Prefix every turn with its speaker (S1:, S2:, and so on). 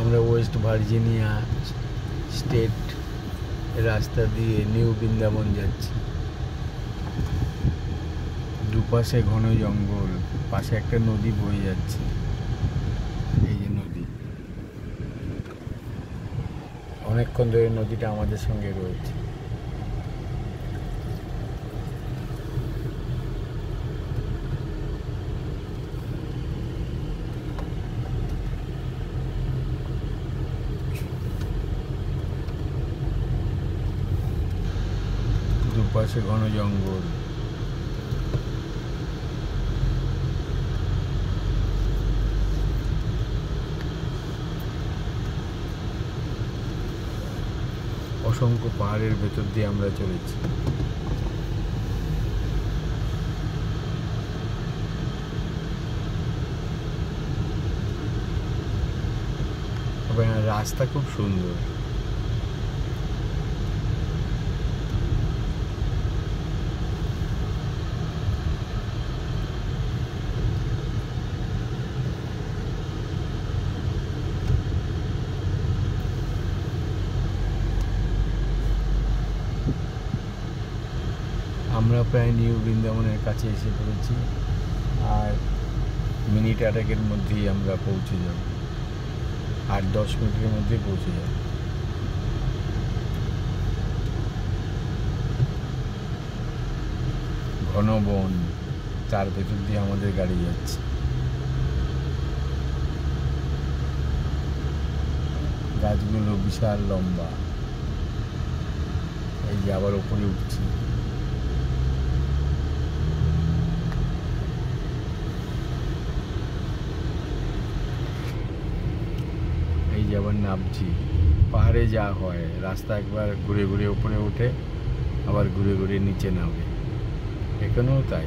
S1: আমরা West Virginia state রাস্তা দিয়ে নিউ বৃন্দাবন যাচ্ছি। দুপাশে ঘন জঙ্গল, পাশে একটা নদী বয়ে যাচ্ছে। এই যে নদী, অনেকক্ষণ ধরে নদীটা আমাদের সঙ্গে রয়েছে। দুপাশে ঘন জঙ্গল, অসংখ্য পাহাড়ের ভেতর দিয়ে আমরা চলেছি। রাস্তা খুব সুন্দর। আমরা প্রায় নিউ বৃন্দাবনের কাছে এসে পড়েছি, আর মিনিট 8 মধ্যেই আমরা পৌঁছে যাব। 8-10 মিনিটের মধ্যেই পৌঁছে যাব। ঘন বন, তার ভেতর দিয়ে আমাদের গাড়ি যাচ্ছে। গাছগুলো বিশাল লম্বা। এই যে আবার উপরে উঠছি। এই যে আবার নামছি। পাহাড়ে যা হয়, রাস্তা একবার ঘুরে ঘুরে উপরে ওঠে, আবার ঘুরে ঘুরে নিচে নামে। এখানেও তাই।